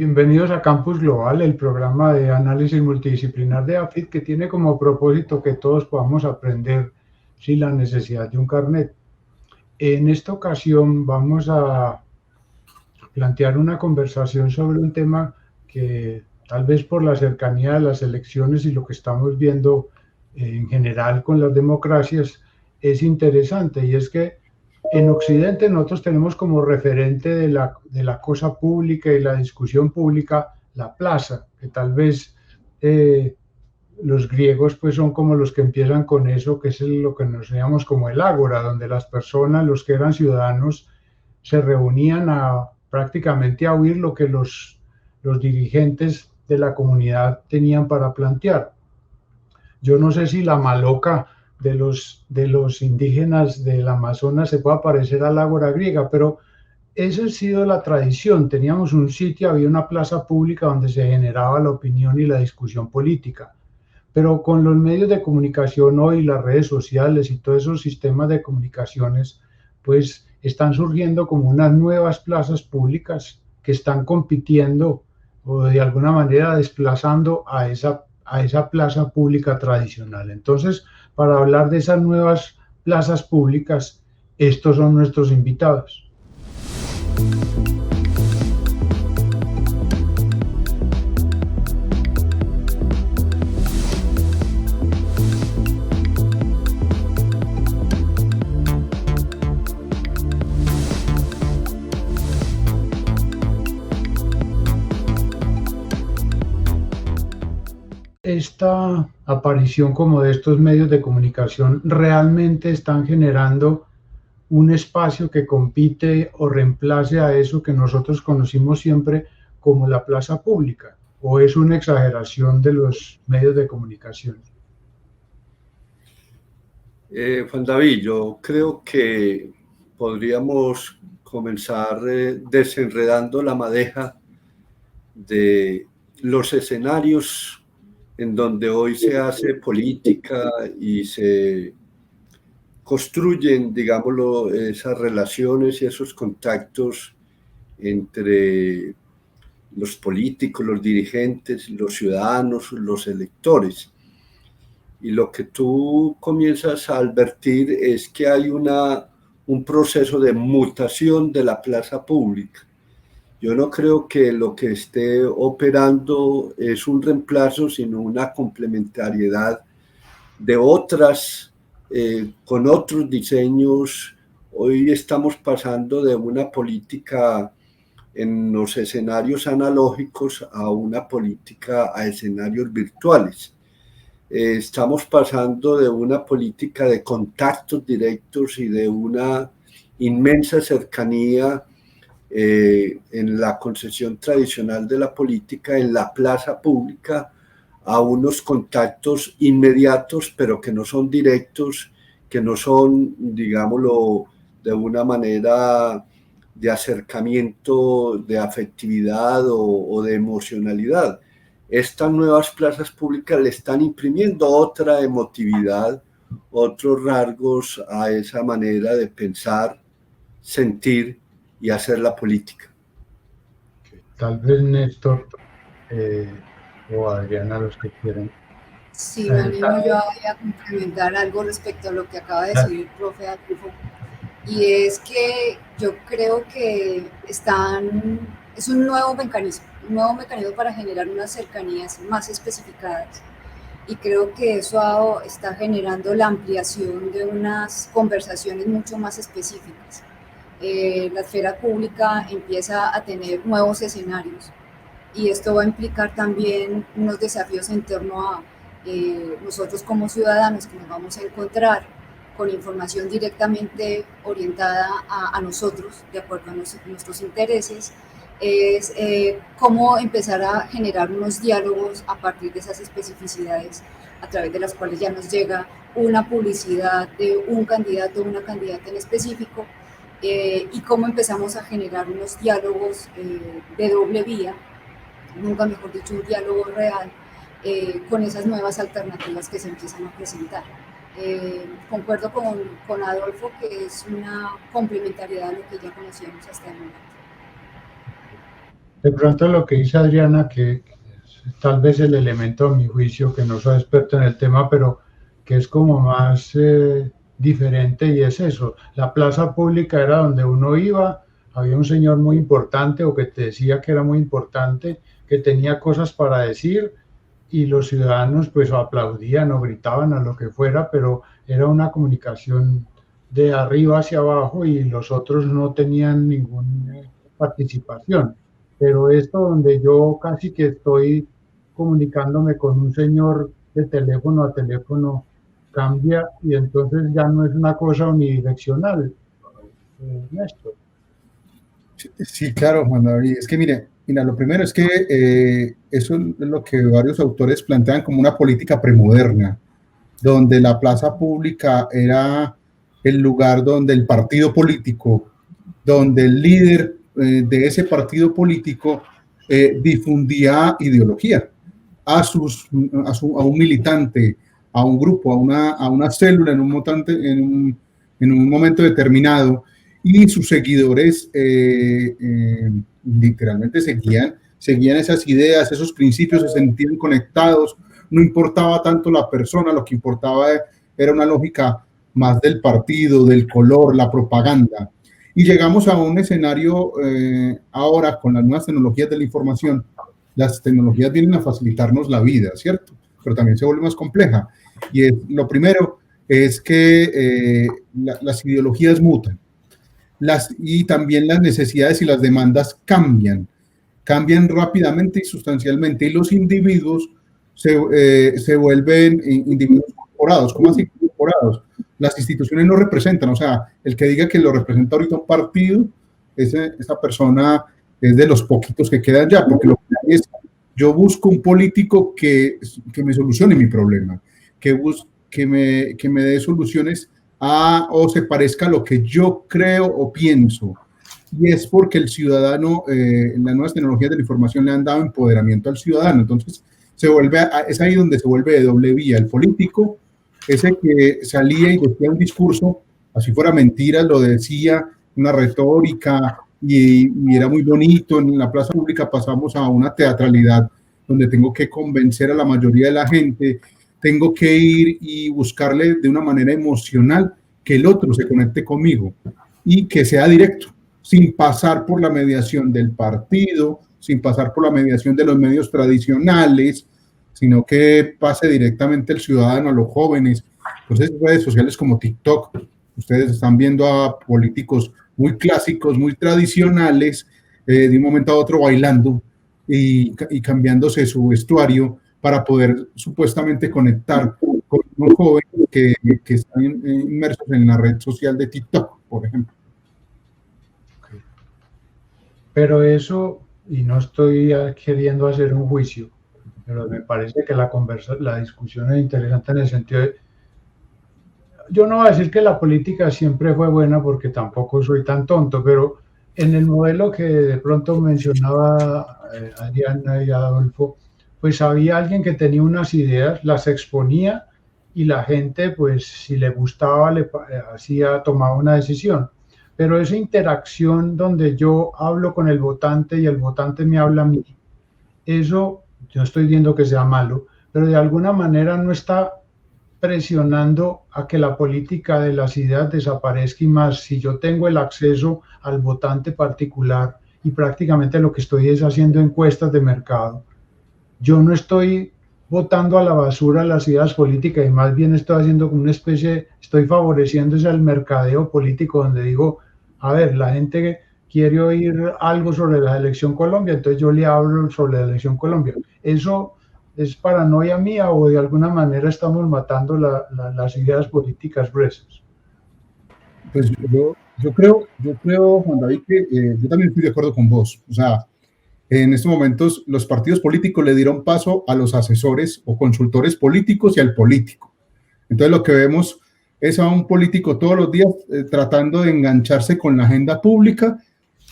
Bienvenidos a Campus Global, el programa de análisis multidisciplinar de AFIT que tiene como propósito que todos podamos aprender sin la necesidad de un carnet. En esta ocasión vamos a plantear una conversación sobre un tema que tal vez por la cercanía de las elecciones y lo que estamos viendo en general con las democracias es interesante, y es que en Occidente nosotros tenemos como referente de la cosa pública y la discusión pública la plaza, que tal vez los griegos pues son como los que empiezan con eso, que es lo que nos llamamos como el ágora, donde las personas, los que eran ciudadanos, se reunían prácticamente a oír lo que los dirigentes de la comunidad tenían para plantear. Yo no sé si la maloca de los indígenas del Amazonas se puede parecer al ágora griega, pero esa ha sido la tradición. Teníamos un sitio, había una plaza pública donde se generaba la opinión y la discusión política. Pero con los medios de comunicación hoy, las redes sociales y todos esos sistemas de comunicaciones, pues están surgiendo como unas nuevas plazas públicas que están compitiendo o de alguna manera desplazando a esa plaza pública tradicional. Entonces, para hablar de esas nuevas plazas públicas, estos son nuestros invitados. Esta aparición como de estos medios de comunicación realmente están generando un espacio que compite o reemplace a eso que nosotros conocimos siempre como la plaza pública, o es una exageración de los medios de comunicación. Juan David, yo creo que podríamos comenzar desenredando la madeja de los escenarios en donde hoy se hace política y se construyen, digámoslo, esas relaciones y esos contactos entre los políticos, los dirigentes, los ciudadanos, los electores. Y lo que tú comienzas a advertir es que hay un proceso de mutación de la plaza pública. Yo no creo que lo que esté operando es un reemplazo, sino una complementariedad de otras, con otros diseños. Hoy estamos pasando de una política en los escenarios analógicos a una política a escenarios virtuales. Estamos pasando de una política de contactos directos y de una inmensa cercanía en la concepción tradicional de la política, en la plaza pública, a unos contactos inmediatos, pero que no son directos, que no son, digámoslo, de una manera de acercamiento, de afectividad o de emocionalidad. Estas nuevas plazas públicas le están imprimiendo otra emotividad, otros rasgos a esa manera de pensar, sentir y hacer la política. Tal vez Néstor o Adriana, los que quieran. Sí, me animo yo a complementar algo respecto a lo que acaba de decir el profe Adolfo, y es que yo creo que es un nuevo mecanismo para generar unas cercanías más especificadas, y creo que eso está generando la ampliación de unas conversaciones mucho más específicas. La esfera pública empieza a tener nuevos escenarios, y esto va a implicar también unos desafíos en torno a nosotros como ciudadanos, que nos vamos a encontrar con información directamente orientada a nosotros, de acuerdo a nuestros intereses, es cómo empezar a generar unos diálogos a partir de esas especificidades, a través de las cuales ya nos llega una publicidad de un candidato o una candidata en específico, y cómo empezamos a generar unos diálogos de doble vía, nunca mejor dicho, un diálogo real, con esas nuevas alternativas que se empiezan a presentar. Concuerdo con Adolfo que es una complementariedad a lo que ya conocíamos hasta el momento. De pronto lo que dice Adriana, que tal vez el elemento a mi juicio, que no soy experto en el tema, pero que es como más diferente y es eso. La plaza pública era donde uno iba, había un señor muy importante o que te decía que era muy importante, que tenía cosas para decir y los ciudadanos pues aplaudían o gritaban a lo que fuera, pero era una comunicación de arriba hacia abajo y los otros no tenían ninguna participación. Pero esto donde yo casi que estoy comunicándome con un señor de teléfono a teléfono cambia y entonces ya no es una cosa unidireccional, Néstor. Sí, claro, Juan David. Es que mira, lo primero es que eso es lo que varios autores plantean como una política premoderna, donde la plaza pública era el lugar donde el partido político, donde el líder de ese partido político difundía ideología a un militante, a un grupo, a una célula en un momento determinado, y sus seguidores literalmente seguían esas ideas, esos principios, se sentían conectados, no importaba tanto la persona, lo que importaba era una lógica más del partido, del color, la propaganda. Y llegamos a un escenario ahora con las nuevas tecnologías de la información. Las tecnologías vienen a facilitarnos la vida, ¿cierto? Pero también se vuelve más compleja. Y lo primero es que las ideologías mutan. Y también las necesidades y las demandas cambian rápidamente y sustancialmente, y los individuos se vuelven individuos corporados. ¿Cómo así corporados? Las instituciones no representan, o sea, el que diga que lo representa ahorita un partido, esa persona es de los poquitos que quedan ya, porque lo que hay es, yo busco un político que me solucione mi problema, que me dé soluciones o se parezca a lo que yo creo o pienso. Y es porque el ciudadano, en las nuevas tecnologías de la información le han dado empoderamiento al ciudadano. Entonces, es ahí donde se vuelve de doble vía. El político, ese que salía y decía un discurso, así fuera mentira, lo decía, una retórica, y era muy bonito. En la plaza pública pasamos a una teatralidad donde tengo que convencer a la mayoría de la gente, tengo que ir y buscarle de una manera emocional que el otro se conecte conmigo y que sea directo, sin pasar por la mediación del partido, sin pasar por la mediación de los medios tradicionales, sino que pase directamente el ciudadano, a los jóvenes. Entonces, redes sociales como TikTok, ustedes están viendo a políticos muy clásicos, muy tradicionales, de un momento a otro bailando y cambiándose su vestuario para poder supuestamente conectar con unos jóvenes que están inmersos en la red social de TikTok, por ejemplo. Pero eso, y no estoy queriendo hacer un juicio, pero me parece que la discusión es interesante en el sentido de, yo no voy a decir que la política siempre fue buena porque tampoco soy tan tonto, pero en el modelo que de pronto mencionaba Adriana y Adolfo, pues había alguien que tenía unas ideas, las exponía y la gente, pues si le gustaba, tomaba una decisión. Pero esa interacción donde yo hablo con el votante y el votante me habla a mí, eso yo estoy viendo que sea malo, pero de alguna manera no está presionando a que la política de las ideas desaparezca, y más si yo tengo el acceso al votante particular y prácticamente lo que estoy es haciendo encuestas de mercado. Yo no estoy votando a la basura las ideas políticas y más bien estoy haciendo como una especie, estoy favoreciendo ese mercadeo político donde digo, a ver, la gente quiere oír algo sobre la elección Colombia, entonces yo le hablo sobre la elección Colombia. Eso es paranoia mía o de alguna manera estamos matando las ideas políticas gruesas. Pues yo creo, Juan David, que yo también estoy de acuerdo con vos. O sea, en estos momentos los partidos políticos le dieron paso a los asesores o consultores políticos y al político. Entonces lo que vemos es a un político todos los días tratando de engancharse con la agenda pública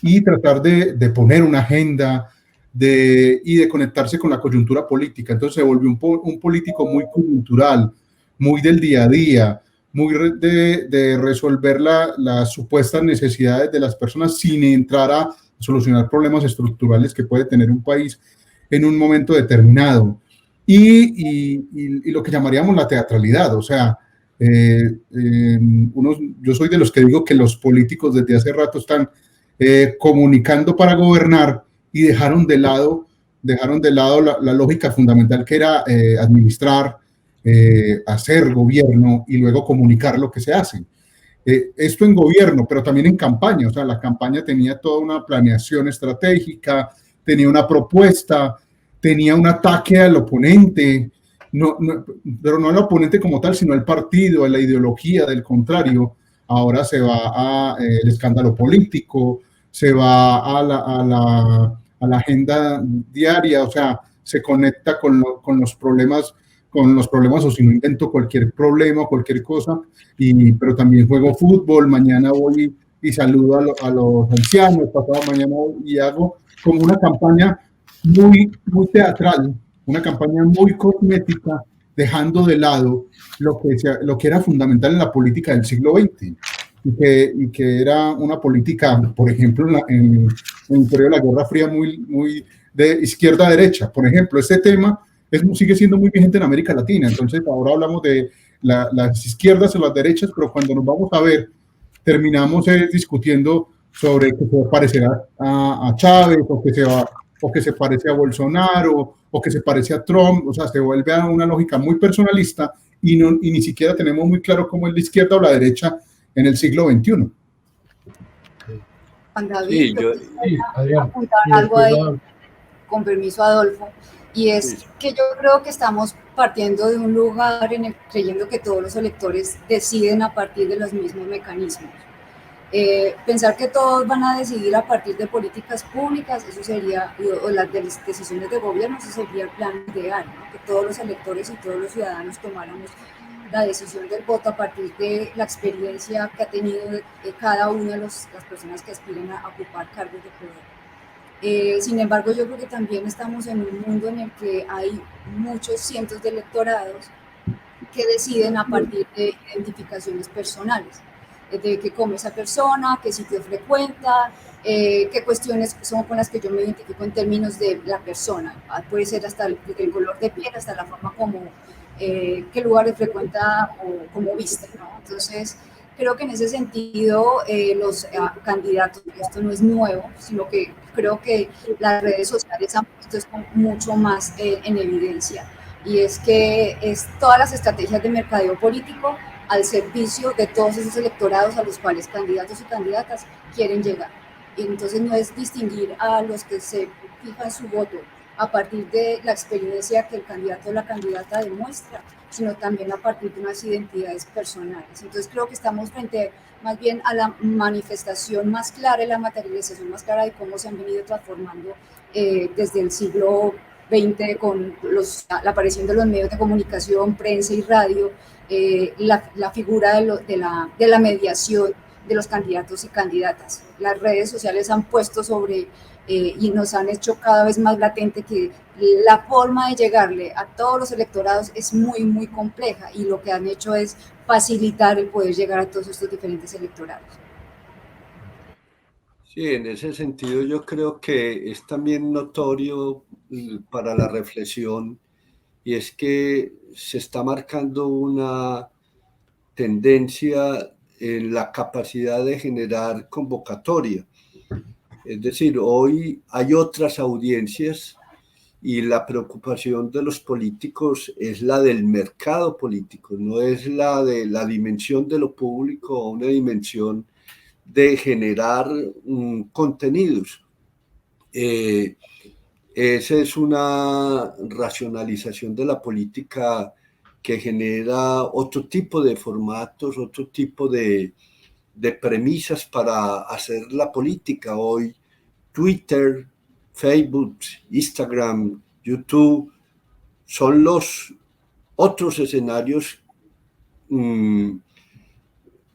y tratar de poner una agenda y de conectarse con la coyuntura política. Entonces se volvió un político muy coyuntural, muy del día a día, muy de resolver las supuestas necesidades de las personas sin entrar a solucionar problemas estructurales que puede tener un país en un momento determinado. Y lo que llamaríamos la teatralidad, o sea, yo soy de los que digo que los políticos desde hace rato están comunicando para gobernar y dejaron de lado la lógica fundamental que era administrar, hacer gobierno y luego comunicar lo que se hace. Esto en gobierno, pero también en campaña, o sea, la campaña tenía toda una planeación estratégica, tenía una propuesta, tenía un ataque al oponente, pero no al oponente como tal, sino al partido, a la ideología del contrario. Ahora se va al escándalo político, se va a la agenda diaria, o sea, se conecta con los problemas, o si no invento cualquier problema, cualquier cosa, pero también juego fútbol, mañana voy y saludo a los ancianos, pasado mañana voy y hago como una campaña muy teatral, una campaña muy cosmética, dejando de lado lo que era fundamental en la política del siglo XX y que era una política, por ejemplo, en el periodo de la Guerra Fría muy de izquierda a derecha. Por ejemplo, este tema sigue siendo muy vigente en América Latina. Entonces, ahora hablamos de las izquierdas o las derechas, pero cuando nos vamos a ver, terminamos discutiendo sobre que se va a parecer a Chávez o que se parece a Bolsonaro o que se parece a Trump. O sea, se vuelve a una lógica muy personalista y ni siquiera tenemos muy claro cómo es la izquierda o la derecha en el siglo XXI. Juan David, sí, apuntar algo ahí, con permiso, Adolfo, y es que yo creo que estamos partiendo de un lugar creyendo que todos los electores deciden a partir de los mismos mecanismos. Pensar que todos van a decidir a partir de políticas públicas, eso sería, o las decisiones de gobierno, eso sería el plan ideal, ¿no? Que todos los electores y todos los ciudadanos tomáramos la decisión del voto a partir de la experiencia que ha tenido cada una de las personas que aspiran a ocupar cargos de poder. Sin embargo, yo creo que también estamos en un mundo en el que hay muchos cientos de electorados que deciden a partir de identificaciones personales, de qué come esa persona, qué sitio frecuenta, qué cuestiones son con las que yo me identifico en términos de la persona. Puede ser hasta el color de piel, hasta la forma como, qué lugares frecuenta o cómo viste, ¿no? Entonces, creo que en ese sentido los candidatos, esto no es nuevo, sino que creo que las redes sociales han puesto esto mucho más en evidencia, y es que es todas las estrategias de mercadeo político al servicio de todos esos electorados a los cuales candidatos y candidatas quieren llegar. Y entonces no es distinguir a los que se fijan su voto a partir de la experiencia que el candidato o la candidata demuestra, sino también a partir de unas identidades personales. Entonces creo que estamos frente más bien a la manifestación más clara y la materialización más clara de cómo se han venido transformando desde el siglo XX con la aparición de los medios de comunicación, prensa y radio, la figura de la mediación de los candidatos y candidatas. Las redes sociales han puesto y nos han hecho cada vez más latente que la forma de llegarle a todos los electorados es muy, muy compleja, y lo que han hecho es facilitar el poder llegar a todos estos diferentes electorados. Sí, en ese sentido yo creo que es también notorio para la reflexión, y es que se está marcando una tendencia en la capacidad de generar convocatoria. Es decir, hoy hay otras audiencias y la preocupación de los políticos es la del mercado político, no es la de la dimensión de lo público o una dimensión de generar contenidos. Esa es una racionalización de la política que genera otro tipo de formatos, otro tipo de premisas para hacer la política. Hoy Twitter, Facebook, Instagram, YouTube son los otros escenarios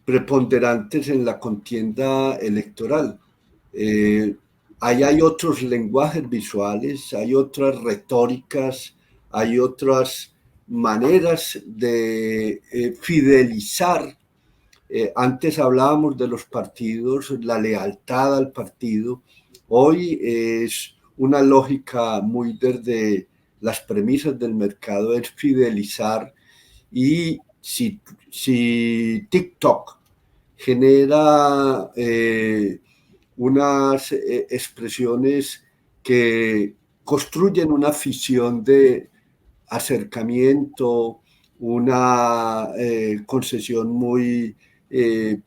preponderantes en la contienda electoral. Ahí hay otros lenguajes visuales, hay otras retóricas, hay otras maneras de fidelizar. Antes hablábamos de los partidos, la lealtad al partido. Hoy es una lógica muy desde las premisas del mercado, es fidelizar, y si TikTok genera unas expresiones que construyen una afición de acercamiento, una concesión muy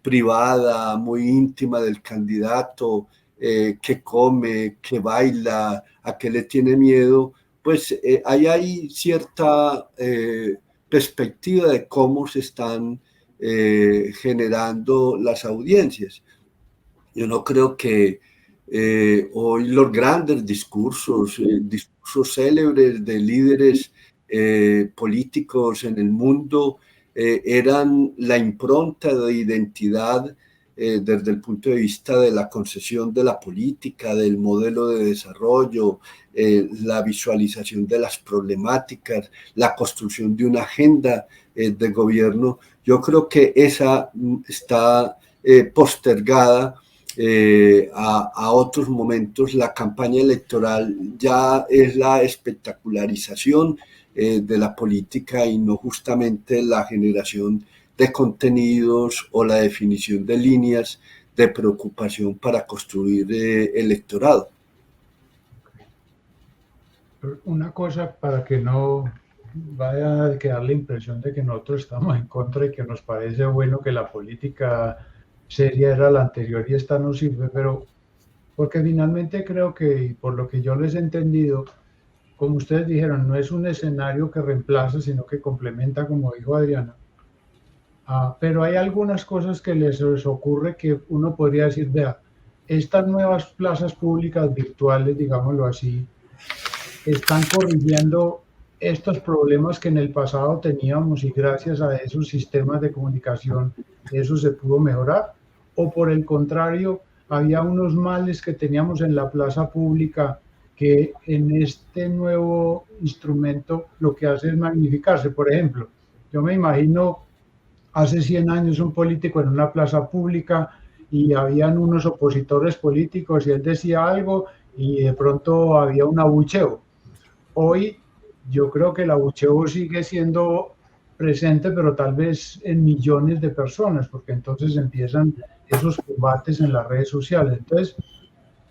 privada, muy íntima del candidato, qué come, qué baila, a qué le tiene miedo, pues ahí hay cierta perspectiva de cómo se están generando las audiencias. Yo no creo que hoy los grandes discursos, discursos célebres de líderes políticos en el mundo eran la impronta de identidad desde el punto de vista de la concesión de la política, del modelo de desarrollo, la visualización de las problemáticas, la construcción de una agenda de gobierno. Yo creo que esa está postergada a otros momentos. La campaña electoral ya es la espectacularización de la política y no justamente la generación de contenidos o la definición de líneas de preocupación para construir electorado. Una cosa para que no vaya a quedar la impresión de que nosotros estamos en contra y que nos parece bueno que la política seria era la anterior y esta no sirve, pero porque finalmente creo que, por lo que yo les he entendido, como ustedes dijeron, no es un escenario que reemplaza, sino que complementa, como dijo Adriana. Pero hay algunas cosas que les ocurre que uno podría decir, vea, estas nuevas plazas públicas virtuales, digámoslo así, están corrigiendo estos problemas que en el pasado teníamos y gracias a esos sistemas de comunicación eso se pudo mejorar, o por el contrario, había unos males que teníamos en la plaza pública que en este nuevo instrumento lo que hace es magnificarse. Por ejemplo, yo me imagino hace 100 años un político en una plaza pública y habían unos opositores políticos y él decía algo y de pronto había un abucheo. Hoy yo creo que el abucheo sigue siendo presente, pero tal vez en millones de personas, porque entonces empiezan esos combates en las redes sociales. Entonces,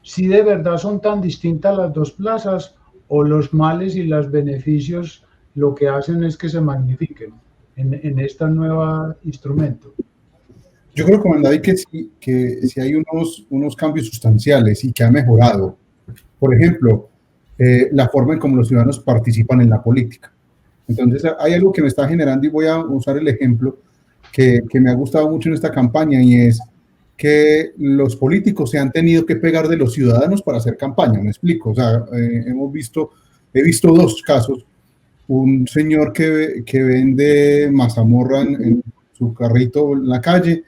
si de verdad son tan distintas las dos plazas, o los males y los beneficios lo que hacen es que se magnifiquen en este nuevo instrumento. Yo creo, Juan David, que sí hay unos cambios sustanciales y que ha mejorado. Por ejemplo, la forma en cómo los ciudadanos participan en la política. Entonces, hay algo que me está generando, y voy a usar el ejemplo que me ha gustado mucho en esta campaña, y es que los políticos se han tenido que pegar de los ciudadanos para hacer campaña. Me explico. O sea, he visto dos casos. Un señor que vende mazamorra en su carrito en la calle,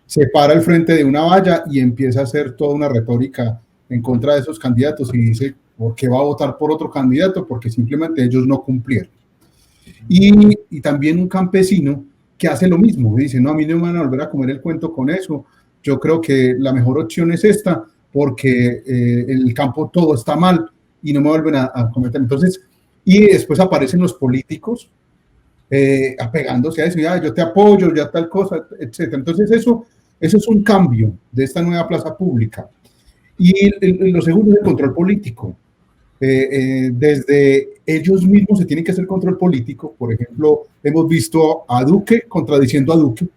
se para al frente de una valla y empieza a hacer toda una retórica en contra de esos candidatos y dice, ¿por qué va a votar por otro candidato? Porque simplemente ellos no cumplieron. Y también un campesino que hace lo mismo, dice, no, a mí no me van a volver a comer el cuento con eso, yo creo que la mejor opción es esta, porque en el campo todo está mal y no me vuelven a cometer. Entonces, y después aparecen los políticos apegándose a eso, ya yo te apoyo, ya tal cosa, etc. Entonces eso es un cambio de esta nueva plaza pública. Y lo segundo es el control político. Desde ellos mismos se tiene que hacer control político. Por ejemplo, hemos visto a Duque contradiciendo a Duque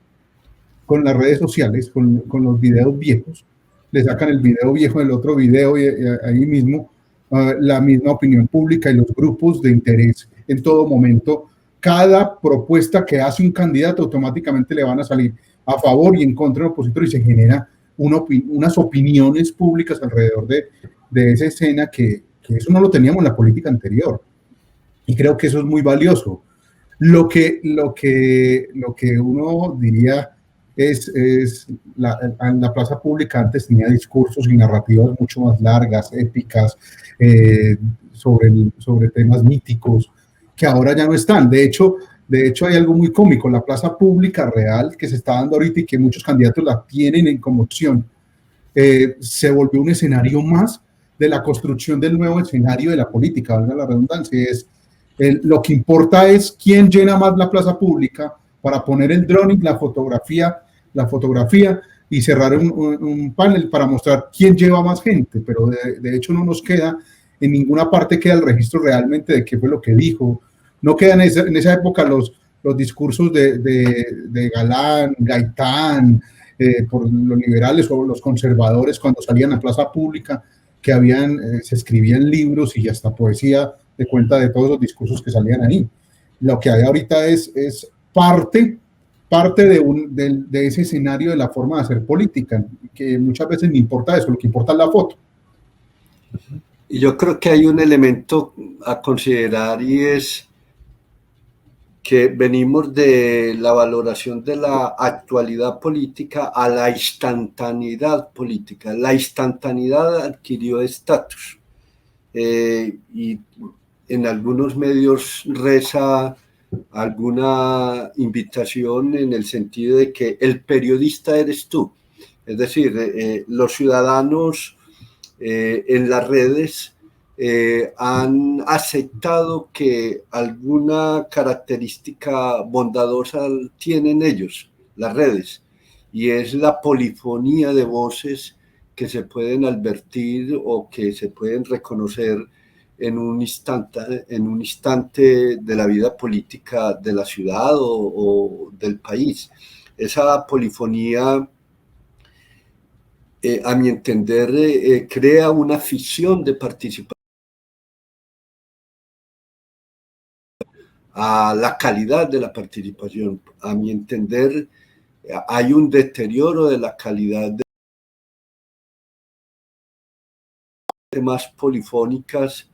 con las redes sociales, con los videos viejos. Le sacan el video viejo del otro video y ahí mismo la misma opinión pública y los grupos de interés en todo momento. Cada propuesta que hace un candidato automáticamente le van a salir a favor y en contra del opositor y se genera unas opiniones públicas alrededor de esa escena que eso no lo teníamos en la política anterior. Y creo que eso es muy valioso. Lo que uno diría es la plaza pública antes tenía discursos y narrativas mucho más largas, épicas, sobre temas míticos, que ahora ya no están. De hecho, hay algo muy cómico. La plaza pública real que se está dando ahorita y que muchos candidatos la tienen en como opción, se volvió un escenario más de la construcción del nuevo escenario de la política, valga la redundancia. Lo que importa es quién llena más la plaza pública para poner el droning, la fotografía y cerrar un panel para mostrar quién lleva más gente, pero de hecho no nos queda, en ninguna parte queda el registro realmente de qué fue lo que dijo. No quedan en esa época los discursos de Galán, Gaitán, por los liberales o los conservadores cuando salían a plaza pública, que se escribían libros y hasta poesía de cuenta de todos los discursos que salían ahí. Lo que hay ahorita es parte de ese escenario de la forma de hacer política, que muchas veces no importa eso, lo que importa es la foto. Y yo creo que hay un elemento a considerar y es que venimos de la valoración de la actualidad política a la instantaneidad política. La instantaneidad adquirió estatus y en algunos medios reza alguna invitación en el sentido de que el periodista eres tú. Es decir, los ciudadanos en las redes han aceptado que alguna característica bondadosa tienen ellos, las redes, y es la polifonía de voces que se pueden advertir o que se pueden reconocer en un instante de la vida política de la ciudad o del país. Esa polifonía, a mi entender, crea una ficción de participación a la calidad de la participación. A mi entender, hay un deterioro de la calidad de más polifónicas,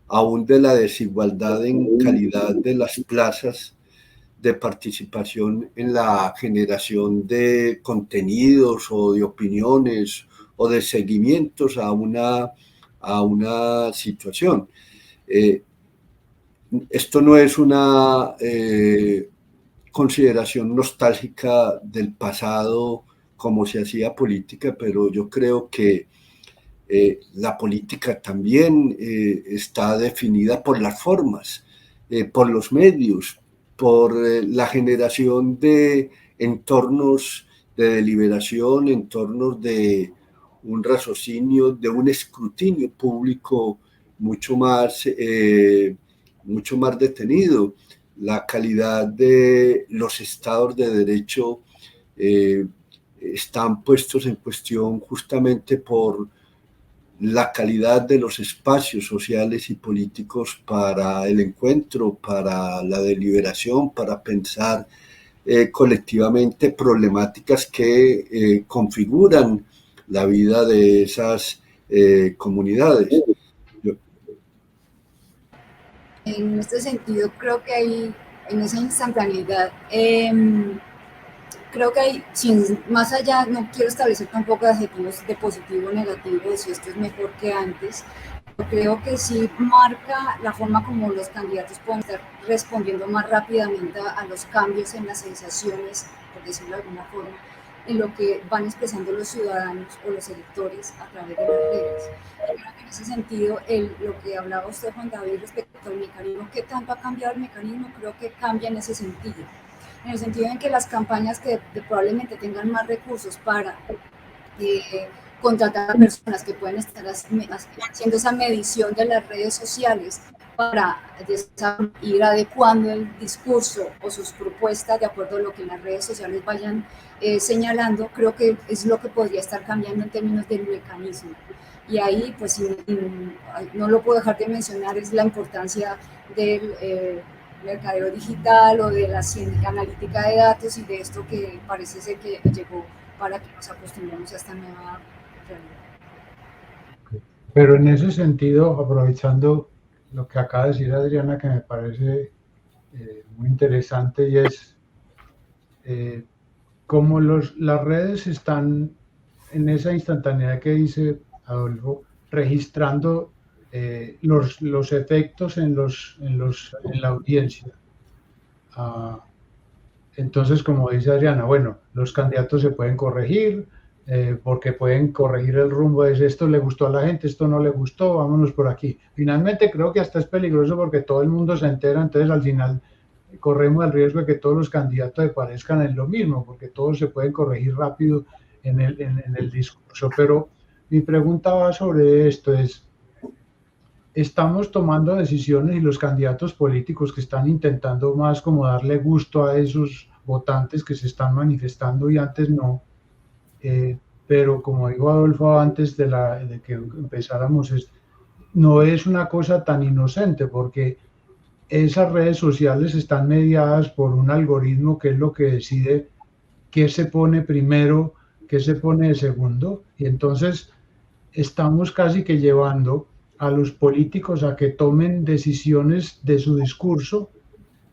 aún de la desigualdad en calidad de las plazas de participación en la generación de contenidos o de opiniones o de seguimientos a una situación. Esto no es una consideración nostálgica del pasado como se hacía política, pero yo creo que la política también está definida por las formas, por los medios, por la generación de entornos de deliberación, entornos de un raciocinio, de un escrutinio público mucho más detenido. La calidad de los estados de derecho están puestos en cuestión justamente por la calidad de los espacios sociales y políticos para el encuentro, para la deliberación, para pensar colectivamente problemáticas que configuran la vida de esas comunidades. En este sentido, creo que hay, en esa instantaneidad, creo que hay, más allá, no quiero establecer tampoco adjetivos de positivo o negativo, de si esto es mejor que antes, pero creo que sí marca la forma como los candidatos pueden estar respondiendo más rápidamente a los cambios en las sensaciones, por decirlo de alguna forma, en lo que van expresando los ciudadanos o los electores a través de las redes. Yo creo que en ese sentido, lo que hablaba usted, Juan David, respecto al mecanismo, ¿qué tanto ha cambiado el mecanismo? Creo que cambia en ese sentido. En el sentido en que las campañas que probablemente tengan más recursos para contratar a personas que pueden estar haciendo esa medición de las redes sociales para ir adecuando el discurso o sus propuestas de acuerdo a lo que las redes sociales vayan señalando, creo que es lo que podría estar cambiando en términos del mecanismo. Y ahí, pues, no lo puedo dejar de mencionar, es la importancia del mercadeo digital o de la analítica de datos y de esto que parece ser que llegó para que nos acostumbremos a esta nueva realidad. Pero en ese sentido, aprovechando lo que acaba de decir Adriana, que me parece muy interesante, y es cómo las redes están en esa instantaneidad que dice Adolfo, registrando los efectos en la audiencia. Entonces, como dice Adriana, bueno, los candidatos se pueden corregir, porque pueden corregir el rumbo de esto le gustó a la gente, esto no le gustó, vámonos por aquí. Finalmente creo que hasta es peligroso porque todo el mundo se entera, entonces al final corremos el riesgo de que todos los candidatos se parezcan en lo mismo, porque todos se pueden corregir rápido en el discurso. Pero mi pregunta va sobre esto, estamos tomando decisiones y los candidatos políticos que están intentando más como darle gusto a esos votantes que se están manifestando y antes no, pero como dijo Adolfo antes de que empezáramos, no es una cosa tan inocente porque esas redes sociales están mediadas por un algoritmo que es lo que decide qué se pone primero, qué se pone de segundo, y entonces estamos casi que llevando a los políticos a que tomen decisiones de su discurso,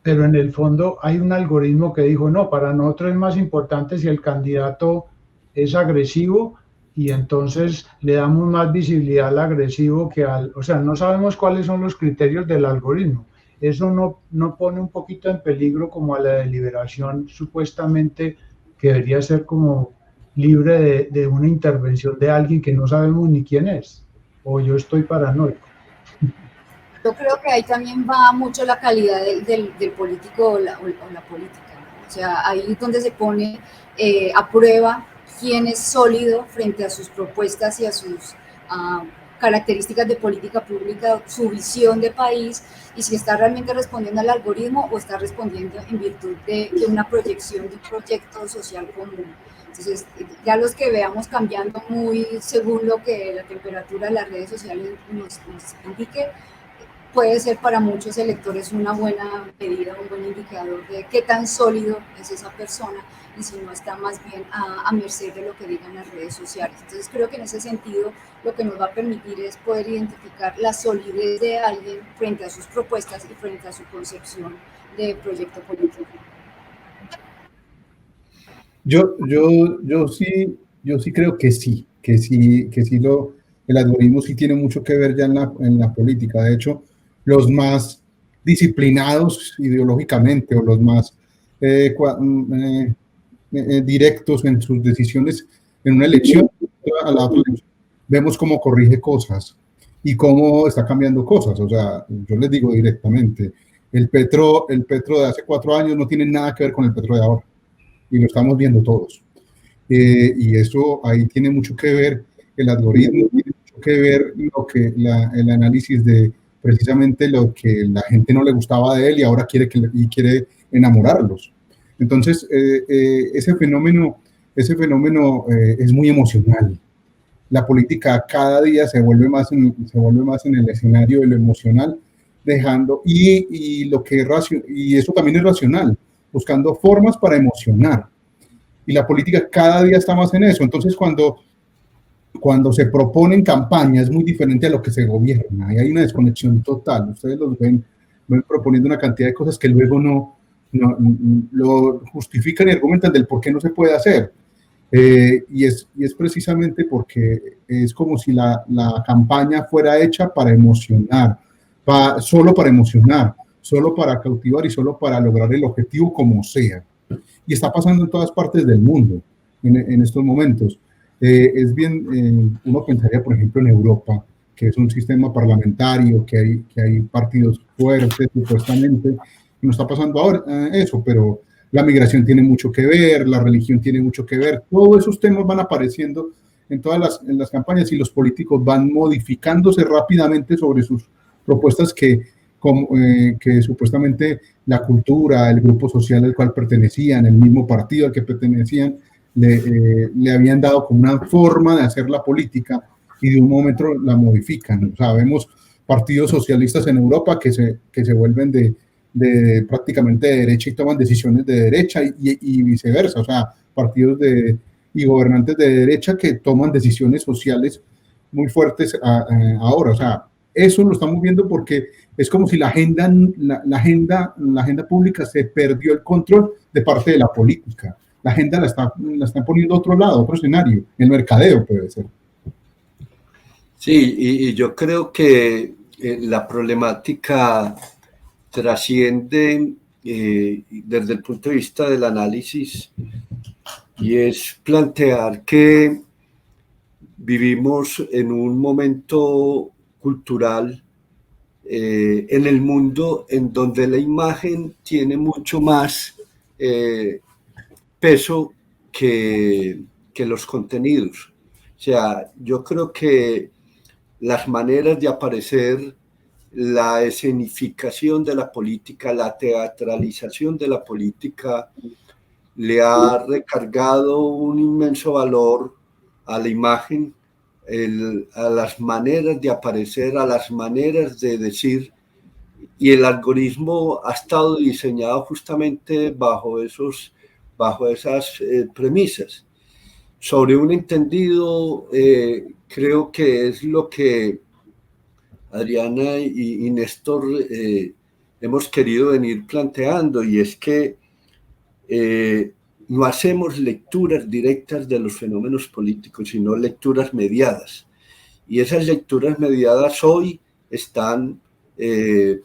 pero en el fondo hay un algoritmo que dijo, no, para nosotros es más importante si el candidato es agresivo y entonces le damos más visibilidad al agresivo que al, o sea, no sabemos cuáles son los criterios del algoritmo. Eso no pone un poquito en peligro como a la deliberación supuestamente que debería ser como libre de una intervención de alguien que no sabemos ni quién es, o yo estoy paranoico. Yo creo que ahí también va mucho la calidad del político o la política, ¿no? O sea, ahí es donde se pone a prueba quién es sólido frente a sus propuestas y a sus características de política pública, su visión de país, y si está realmente respondiendo al algoritmo o está respondiendo en virtud de una proyección de un proyecto social común. Entonces, ya los que veamos cambiando muy según lo que la temperatura de las redes sociales nos indique, puede ser para muchos electores una buena medida, un buen indicador de qué tan sólido es esa persona y si no está más bien a merced de lo que digan las redes sociales. Entonces creo que en ese sentido lo que nos va a permitir es poder identificar la solidez de alguien frente a sus propuestas y frente a su concepción de proyecto político. Yo sí creo que sí, el algoritmo sí tiene mucho que ver ya en la política. De hecho, los más disciplinados ideológicamente o los más directos en sus decisiones en una elección a la otra elección, vemos cómo corrige cosas y cómo está cambiando cosas. O sea, yo les digo directamente, el Petro de hace 4 años no tiene nada que ver con el Petro de ahora y lo estamos viendo todos. Y eso ahí tiene mucho que ver, el algoritmo tiene mucho que ver el análisis de precisamente lo que la gente no le gustaba de él y ahora quiere enamorarlos. Entonces, ese fenómeno es muy emocional. La política cada día se vuelve más en el escenario de lo emocional, dejando, y eso también es racional, buscando formas para emocionar. Y la política cada día está más en eso. Entonces, cuando se proponen campañas, es muy diferente a lo que se gobierna. Y hay una desconexión total. Ustedes los ven proponiendo una cantidad de cosas que luego no lo justifican y argumentan del por qué no se puede hacer. Y es precisamente porque es como si la campaña fuera hecha para emocionar, solo para emocionar, solo para cautivar y solo para lograr el objetivo como sea. Y está pasando en todas partes del mundo en estos momentos. Es bien, uno pensaría, por ejemplo, en Europa, que es un sistema parlamentario, que hay partidos fuertes, supuestamente, y no está pasando ahora eso, pero la migración tiene mucho que ver, la religión tiene mucho que ver, todos esos temas van apareciendo en las campañas y los políticos van modificándose rápidamente sobre sus propuestas que supuestamente la cultura, el grupo social al cual pertenecían, el mismo partido al que pertenecían, le habían dado como una forma de hacer la política y de un momento la modifican. O sea, vemos partidos socialistas en Europa que se vuelven de prácticamente de derecha y toman decisiones de derecha y viceversa. O sea, partidos y gobernantes de derecha que toman decisiones sociales muy fuertes ahora. O sea, eso lo estamos viendo porque es como si la agenda pública se perdió el control de parte de la política. La agenda la están poniendo a otro lado, otro escenario, el mercadeo puede ser. Sí, y yo creo que la problemática trasciende desde el punto de vista del análisis y es plantear que vivimos en un momento cultural en el mundo en donde la imagen tiene mucho más peso que los contenidos. O sea, yo creo que las maneras de aparecer, la escenificación de la política, la teatralización de la política, le ha recargado un inmenso valor a la imagen, a las maneras de aparecer, a las maneras de decir, y el algoritmo ha estado diseñado justamente bajo esas premisas. Sobre un entendido, creo que es lo que Adriana y Néstor hemos querido venir planteando, y es que no hacemos lecturas directas de los fenómenos políticos, sino lecturas mediadas. Y esas lecturas mediadas hoy están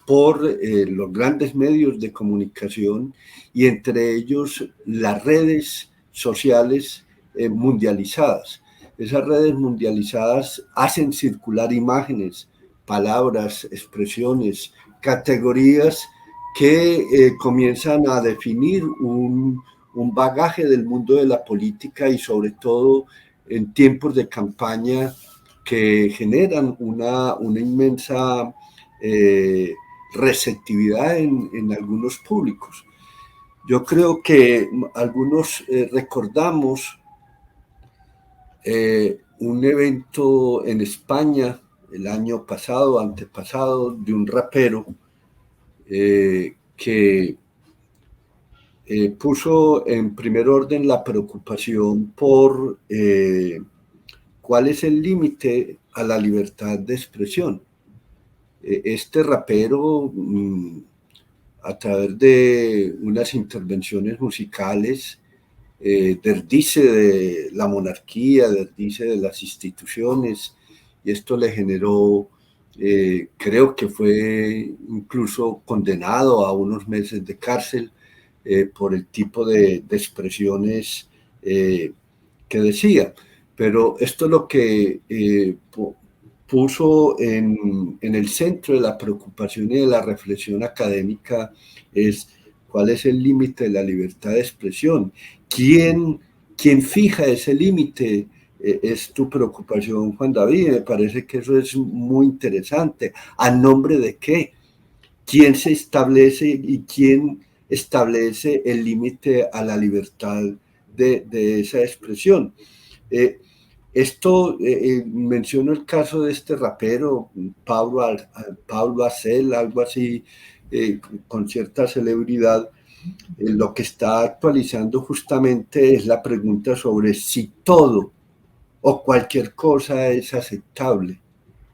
por los grandes medios de comunicación, y entre ellos las redes sociales mundializadas. Esas redes mundializadas hacen circular imágenes, palabras, expresiones, categorías que comienzan a definir un bagaje del mundo de la política, y sobre todo en tiempos de campaña que generan una inmensa receptividad en algunos públicos. Yo creo que algunos recordamos un evento en España el año pasado, antepasado, de un rapero que puso en primer orden la preocupación por cuál es el límite a la libertad de expresión. Este rapero, a través de unas intervenciones musicales, desdice de la monarquía, desdice de las instituciones, y esto le generó, creo que fue incluso condenado a unos meses de cárcel por el tipo de expresiones que decía. Pero esto es lo que puso en el centro de la preocupación y de la reflexión académica, es cuál es el límite de la libertad de expresión. ¿Quién fija ese límite? Es tu preocupación, Juan David. Me parece que eso es muy interesante. ¿A nombre de qué? ¿Quién se establece y quién establece el límite a la libertad de esa expresión? Menciono el caso de este rapero, Pablo Hasél, algo así, con cierta celebridad. Lo que está actualizando justamente es la pregunta sobre si todo o cualquier cosa es aceptable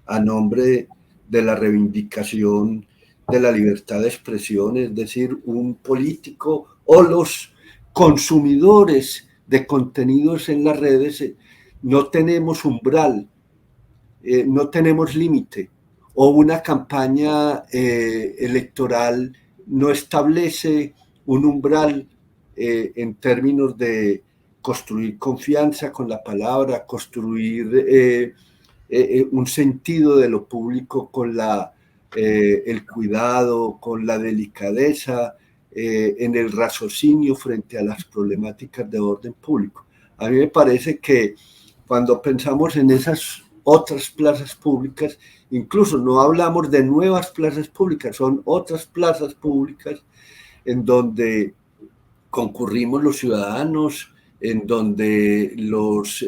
a nombre de la reivindicación de la libertad de expresión, es decir, un político o los consumidores de contenidos en las redes. No tenemos umbral, no tenemos límite, o una campaña electoral no establece un umbral en términos de construir confianza con la palabra, construir un sentido de lo público con el cuidado, con la delicadeza, en el raciocinio frente a las problemáticas de orden público. A mí me parece que cuando pensamos en esas otras plazas públicas, incluso no hablamos de nuevas plazas públicas, son otras plazas públicas en donde concurrimos los ciudadanos, en donde los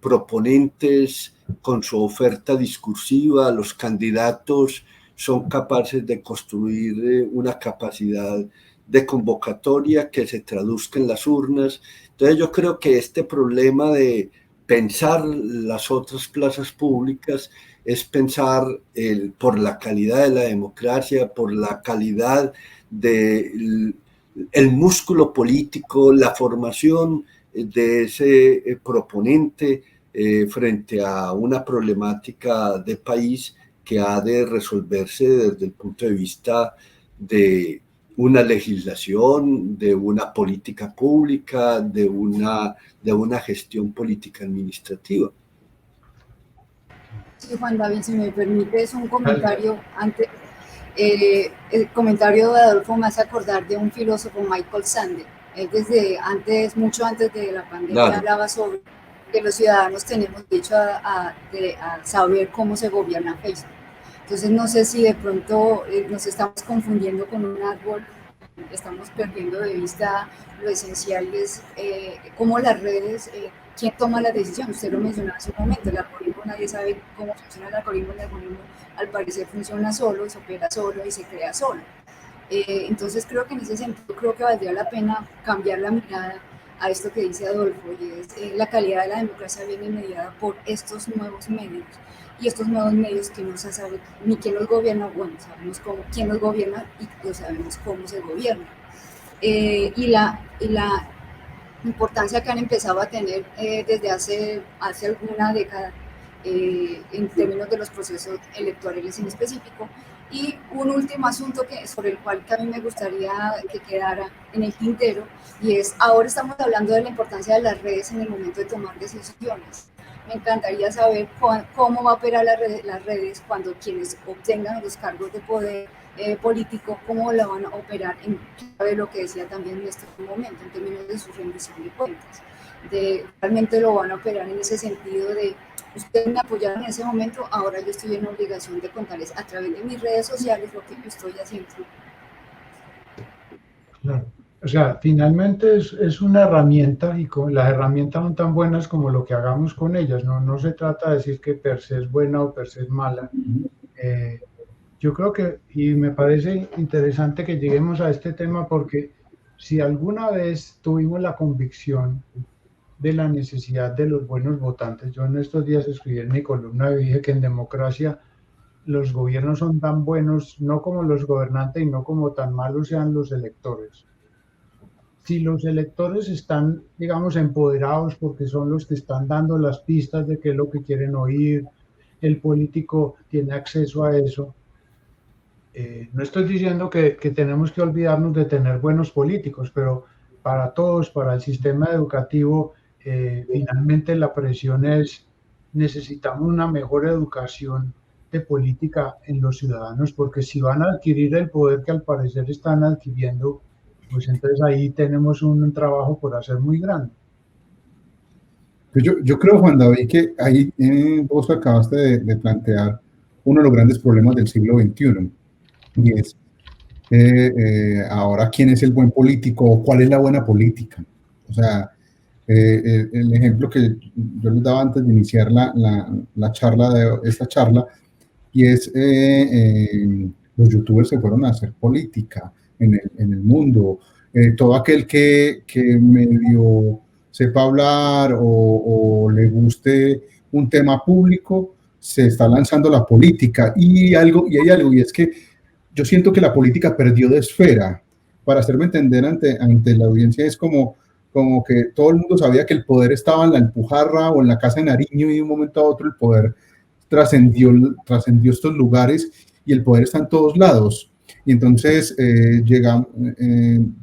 proponentes con su oferta discursiva, los candidatos son capaces de construir una capacidad de convocatoria que se traduzca en las urnas. Entonces yo creo que este problema de pensar las otras plazas públicas es pensar por la calidad de la democracia, por la calidad del músculo político, la formación de ese proponente frente a una problemática de país que ha de resolverse desde el punto de vista de una legislación, de una política pública, de una gestión política administrativa. Sí, Juan David, si me permites un comentario antes. El comentario de Adolfo me hace acordar de un filósofo, Michael Sandel. Él desde antes, mucho antes de la pandemia, hablaba sobre que los ciudadanos tenemos derecho a saber cómo se gobierna Facebook. Entonces no sé si de pronto nos estamos confundiendo con un árbol, estamos perdiendo de vista lo esencial, es cómo las redes, quién toma la decisión. Usted lo mencionaba hace un momento, el algoritmo, nadie sabe cómo funciona el algoritmo al parecer funciona solo, se opera solo y se crea solo. Entonces creo que en ese sentido creo que valdría la pena cambiar la mirada a esto que dice Adolfo, y es la calidad de la democracia viene mediada por estos nuevos medios, y estos nuevos medios que no se sabe ni quién los gobierna, bueno, sabemos quién los gobierna y no sabemos cómo se gobierna. Y la importancia que han empezado a tener desde hace alguna década en términos de los procesos electorales en específico. Y un último asunto sobre el cual a mí me gustaría que quedara en el tintero, y es, ahora estamos hablando de la importancia de las redes en el momento de tomar decisiones. Me encantaría saber cómo va a operar las redes cuando quienes obtengan los cargos de poder político, cómo la van a operar en clave lo que decía también en este momento, en términos de su rendición de cuentas. Realmente lo van a operar en ese sentido de, ustedes me apoyaron en ese momento, ahora yo estoy en obligación de contarles a través de mis redes sociales lo que yo estoy haciendo. Claro. O sea, finalmente es una herramienta, y las herramientas son tan buenas como lo que hagamos con ellas. No se trata de decir que per se es buena o per se es mala. Yo creo que, y me parece interesante que lleguemos a este tema, porque si alguna vez tuvimos la convicción de la necesidad de los buenos votantes, yo en estos días escribí en mi columna y dije que en democracia los gobiernos son tan buenos, no como los gobernantes, y no como tan malos sean los electores. Si los electores están, digamos, empoderados porque son los que están dando las pistas de qué es lo que quieren oír, el político tiene acceso a eso. No estoy diciendo que tenemos que olvidarnos de tener buenos políticos, pero para todos, para el sistema educativo, finalmente la presión es, necesitamos una mejor educación de política en los ciudadanos, porque si van a adquirir el poder que al parecer están adquiriendo, pues entonces ahí tenemos un trabajo por hacer muy grande. Yo creo, Juan David, que ahí vos acabaste de plantear uno de los grandes problemas del siglo XXI, y es ahora quién es el buen político o cuál es la buena política. O sea, el ejemplo que yo les daba antes de iniciar esta charla, y es los youtubers se fueron a hacer política en el mundo. Todo aquel que medio sepa hablar o le guste un tema público se está lanzando a la política. Y hay algo, y es que yo siento que la política perdió de esfera. Para hacerme entender ante la audiencia, es como que todo el mundo sabía que el poder estaba en la Alpujarra o en la Casa de Nariño, y de un momento a otro el poder trascendió estos lugares y el poder está en todos lados. Y entonces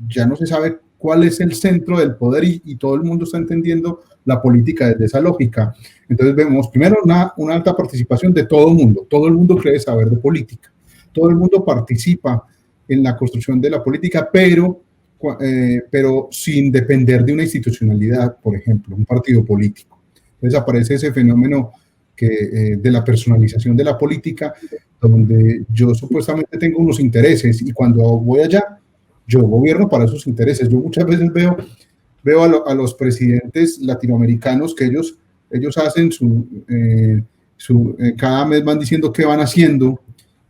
ya no se sabe cuál es el centro del poder, y todo el mundo está entendiendo la política desde esa lógica. Entonces vemos primero una alta participación de todo el mundo cree saber de política, todo el mundo participa en la construcción de la política, pero sin depender de una institucionalidad, por ejemplo, un partido político. Entonces aparece ese fenómeno de la personalización de la política, donde yo supuestamente tengo unos intereses, y cuando voy allá, yo gobierno para esos intereses. Yo muchas veces veo a los presidentes latinoamericanos que ellos hacen cada mes van diciendo qué van haciendo,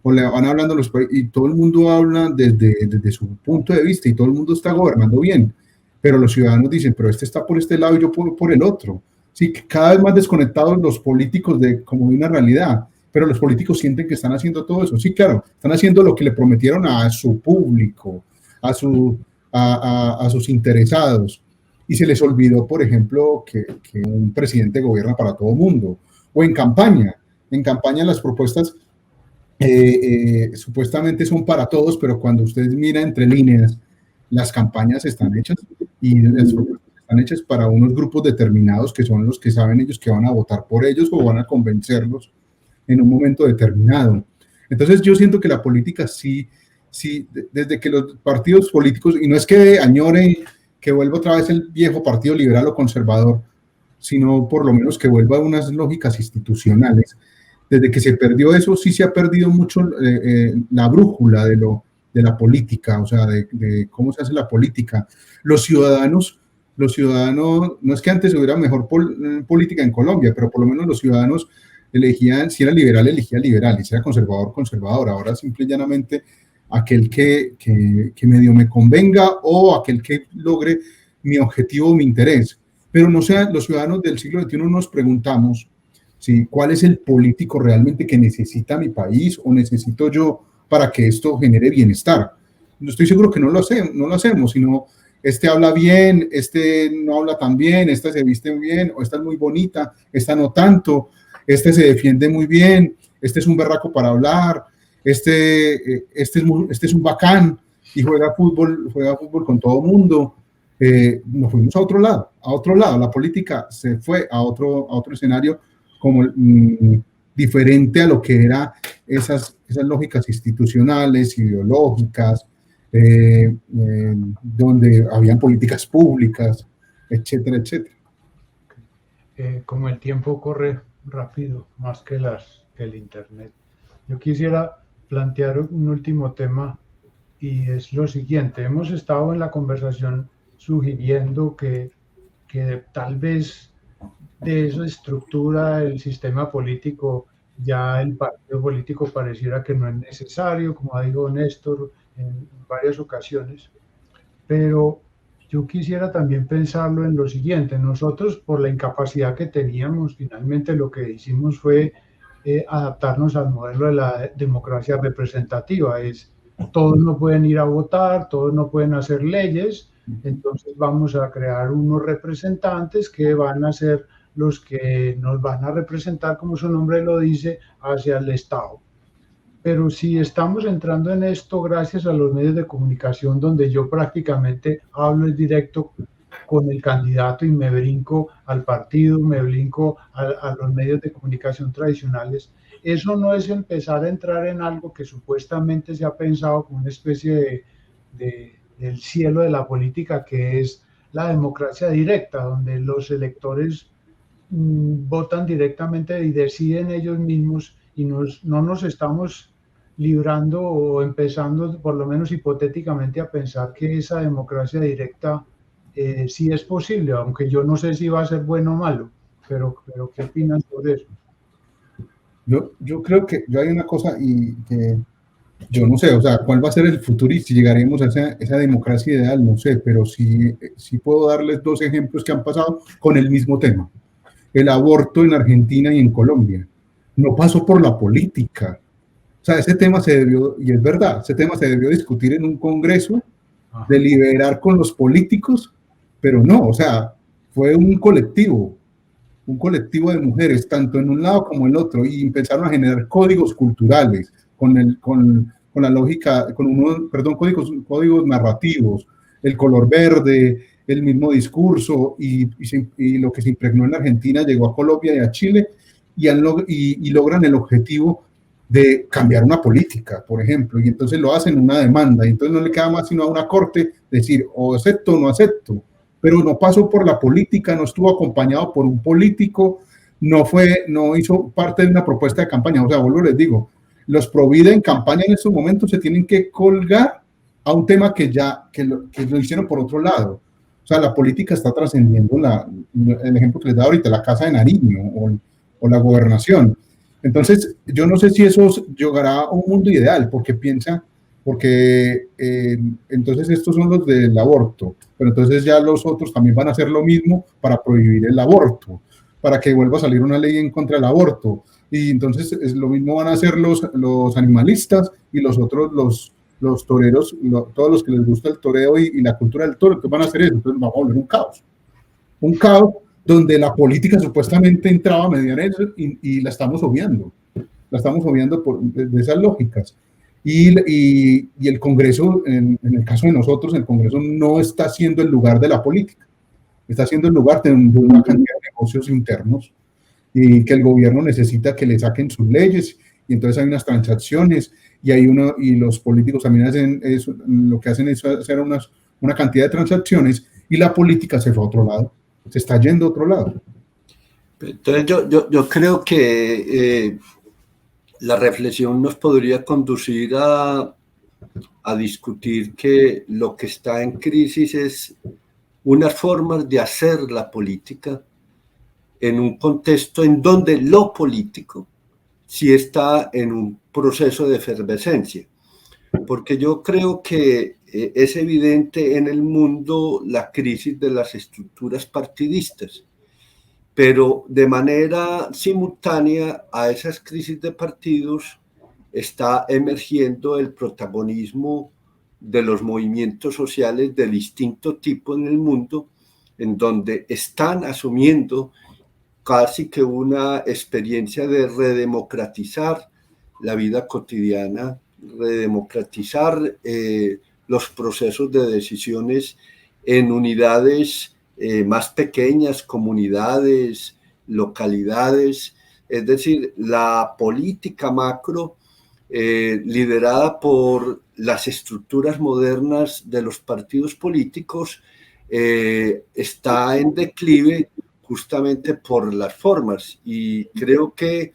o le van hablando y todo el mundo habla desde su punto de vista, y todo el mundo está gobernando bien, pero los ciudadanos dicen, pero este está por este lado y yo por el otro. Sí, cada vez más desconectados los políticos como de una realidad, pero los políticos sienten que están haciendo todo eso. Sí, claro, están haciendo lo que le prometieron a su público, a sus interesados, y se les olvidó, por ejemplo, que un presidente gobierna para todo el mundo, o en campaña las propuestas supuestamente son para todos, pero cuando usted mira entre líneas, las campañas están hechas y las propuestas están hechas para unos grupos determinados que son los que saben ellos que van a votar por ellos o van a convencerlos en un momento determinado. Entonces yo siento que la política sí, desde que los partidos políticos, y no es que añoren que vuelva otra vez el viejo partido liberal o conservador, sino por lo menos que vuelva a unas lógicas institucionales. Desde que se perdió eso, sí se ha perdido mucho la brújula de la política, o sea, de cómo se hace la política. Los ciudadanos, no es que antes hubiera mejor política en Colombia, pero por lo menos los ciudadanos elegían, si era liberal, elegía liberal, y si era conservador, conservador. Ahora simple y llanamente aquel que medio me convenga o aquel que logre mi objetivo o mi interés. Pero no sea, los ciudadanos del siglo XXI nos preguntamos, ¿sí? ¿Cuál es el político realmente que necesita mi país o necesito yo para que esto genere bienestar? No estoy seguro que no lo hacemos, sino este habla bien, este no habla tan bien, esta se viste bien, o esta es muy bonita, esta no tanto, este se defiende muy bien, este es un berraco para hablar, este es un bacán y juega fútbol con todo el mundo. Nos fuimos a otro lado, la política se fue a otro escenario como diferente a lo que era esas lógicas institucionales, ideológicas, donde habían políticas públicas, etcétera, etcétera. Como el tiempo corre rápido, más que el Internet, yo quisiera plantear un último tema y es lo siguiente. Hemos estado en la conversación sugiriendo que tal vez de esa estructura del sistema político ya el partido político pareciera que no es necesario, como dijo Néstor en varias ocasiones, pero yo quisiera también pensarlo en lo siguiente. Nosotros, por la incapacidad que teníamos, finalmente lo que hicimos fue adaptarnos al modelo de la democracia representativa. Todos no pueden ir a votar, todos no pueden hacer leyes, entonces vamos a crear unos representantes que van a ser los que nos van a representar, como su nombre lo dice, hacia el Estado. Pero si estamos entrando en esto gracias a los medios de comunicación, donde yo prácticamente hablo en directo con el candidato y me brinco al partido, me brinco a los medios de comunicación tradicionales, eso no es empezar a entrar en algo que supuestamente se ha pensado como una especie del cielo de la política, que es la democracia directa, donde los electores votan directamente y deciden ellos mismos, y no nos estamos librando o empezando, por lo menos hipotéticamente, a pensar que esa democracia directa sí es posible, aunque yo no sé si va a ser bueno o malo, pero ¿qué opinan sobre eso? Yo creo que hay una cosa y que yo no sé, o sea, cuál va a ser el futuro y si llegaremos a esa democracia ideal, no sé, pero sí puedo darles dos ejemplos que han pasado con el mismo tema. El aborto en Argentina y en Colombia no pasó por la política. O sea, ese tema se debió, y es verdad, ese tema se debió discutir en un congreso, deliberar con los políticos, pero no, o sea, fue un colectivo de mujeres, tanto en un lado como en el otro, y empezaron a generar códigos culturales, con la lógica, códigos narrativos, el color verde, el mismo discurso, y lo que se impregnó en Argentina llegó a Colombia y a Chile, y logran el objetivo de cambiar una política, por ejemplo, y entonces lo hacen una demanda, y entonces no le queda más sino a una corte decir o acepto o no acepto, pero no pasó por la política, no estuvo acompañado por un político, no hizo parte de una propuesta de campaña. O sea, vuelvo les digo, los Provida en campaña en estos momentos se tienen que colgar a un tema que lo hicieron por otro lado. O sea, la política está trascendiendo el ejemplo que les da ahorita, la Casa de Nariño o la gobernación. Entonces, yo no sé si eso llegará a un mundo ideal, porque entonces estos son los del aborto, pero entonces ya los otros también van a hacer lo mismo para prohibir el aborto, para que vuelva a salir una ley en contra del aborto. Y entonces lo mismo van a hacer los animalistas y los otros, los toreros, todos los que les gusta el toreo y la cultura del toro, entonces van a hacer eso. Entonces vamos a volver un caos donde la política supuestamente entraba a mediar eso y la estamos obviando. la estamos obviando de esas lógicas. Y el Congreso, en el caso de nosotros, el Congreso no está siendo el lugar de la política, está siendo el lugar de una cantidad de negocios internos y que el gobierno necesita que le saquen sus leyes, y entonces hay unas transacciones y los políticos también lo que hacen es hacer una cantidad de transacciones, y la política se fue a otro lado, se está yendo a otro lado. Entonces yo creo que la reflexión nos podría conducir a discutir que lo que está en crisis es unas formas de hacer la política en un contexto en donde lo político sí está en un proceso de efervescencia. Porque yo creo que es evidente en el mundo la crisis de las estructuras partidistas, pero de manera simultánea a esas crisis de partidos está emergiendo el protagonismo de los movimientos sociales de distinto tipo en el mundo, en donde están asumiendo casi que una experiencia de redemocratizar la vida cotidiana, redemocratizar los procesos de decisiones en unidades más pequeñas, comunidades, localidades. Es decir, la política macro liderada por las estructuras modernas de los partidos políticos está en declive justamente por las formas, y creo que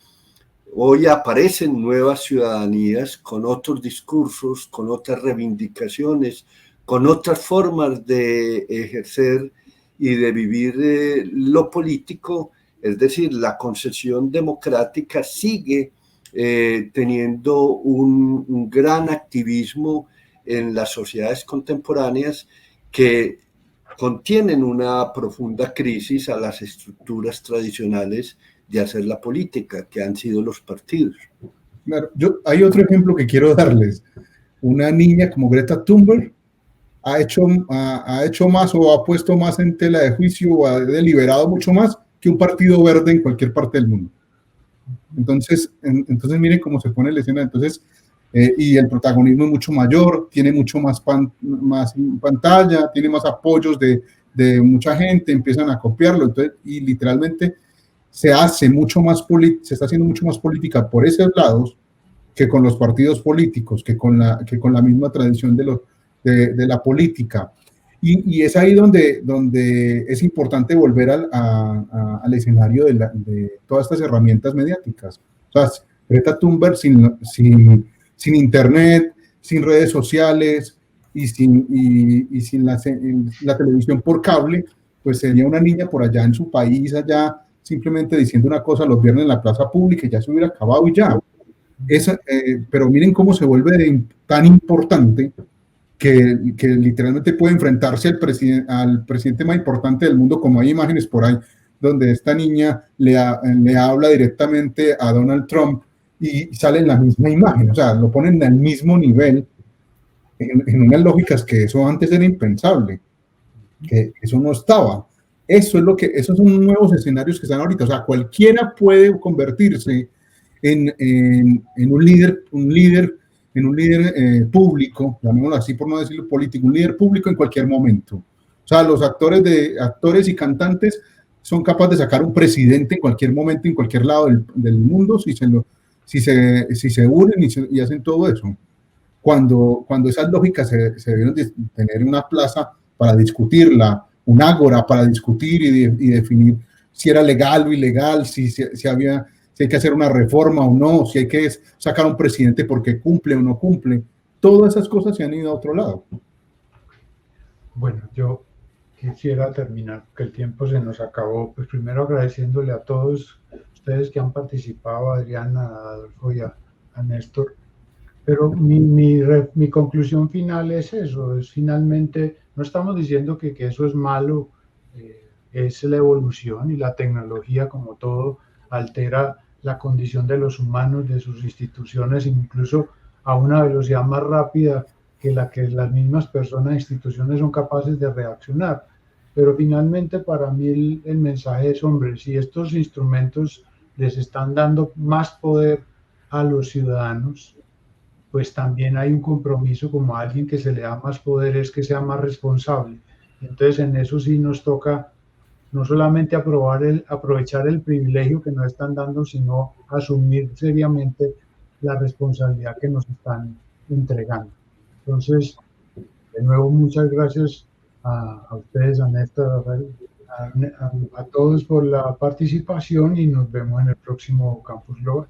hoy aparecen nuevas ciudadanías con otros discursos, con otras reivindicaciones, con otras formas de ejercer y de vivir lo político. Es decir, la concepción democrática sigue teniendo un gran activismo en las sociedades contemporáneas que contienen una profunda crisis a las estructuras tradicionales de hacer la política, que han sido los partidos. Claro, hay otro ejemplo que quiero darles. Una niña como Greta Thunberg ha hecho más, o ha puesto más en tela de juicio, o ha deliberado mucho más que un partido verde en cualquier parte del mundo. Entonces miren cómo se pone la escena. Entonces, y el protagonismo es mucho mayor, tiene mucho más pantalla, tiene más apoyos de mucha gente, empiezan a copiarlo. Entonces, y literalmente se está haciendo mucho más política por esos lados que con los partidos políticos, que con la misma tradición de la política. Y es ahí donde es importante volver al escenario de todas estas herramientas mediáticas. O sea, Greta Thunberg sin internet, sin redes sociales y sin la televisión por cable, pues sería una niña por allá en su país, allá simplemente diciendo una cosa los viernes en la plaza pública, y ya se hubiera acabado y ya. Pero miren cómo se vuelve tan importante que literalmente puede enfrentarse al presidente más importante del mundo, como hay imágenes por ahí, donde esta niña le habla directamente a Donald Trump y sale en la misma imagen, o sea, lo ponen al mismo nivel, en unas lógicas que eso antes era impensable, que eso no estaba. Esos son nuevos escenarios que están ahorita. O sea, cualquiera puede convertirse en un líder público, llamémoslo así por no decirlo político, un líder público en cualquier momento. O sea, los actores y cantantes son capaces de sacar un presidente en cualquier momento, en cualquier lado del mundo, si se unen y hacen todo eso. Cuando esas lógicas se debieron de tener una plaza para discutirla, un ágora para discutir y definir si era legal o ilegal, si hay que hacer una reforma o no, si hay que sacar un presidente porque cumple o no cumple. Todas esas cosas se han ido a otro lado. Bueno, yo quisiera terminar, porque el tiempo se nos acabó. Pues primero agradeciéndole a todos ustedes que han participado, a Adriana, a Adolfo y a Néstor. Pero mi conclusión final es eso, es finalmente, no estamos diciendo que eso es malo, es la evolución, y la tecnología, como todo, altera la condición de los humanos, de sus instituciones, incluso a una velocidad más rápida que la que las mismas personas e instituciones son capaces de reaccionar. Pero finalmente para mí el mensaje es, hombre, si estos instrumentos les están dando más poder a los ciudadanos, pues también hay un compromiso como a alguien que se le da más poderes, que sea más responsable. Entonces en eso sí nos toca no solamente aprovechar el privilegio que nos están dando, sino asumir seriamente la responsabilidad que nos están entregando. Entonces, de nuevo, muchas gracias a ustedes, a Néstor, a todos por la participación y nos vemos en el próximo Campus Global.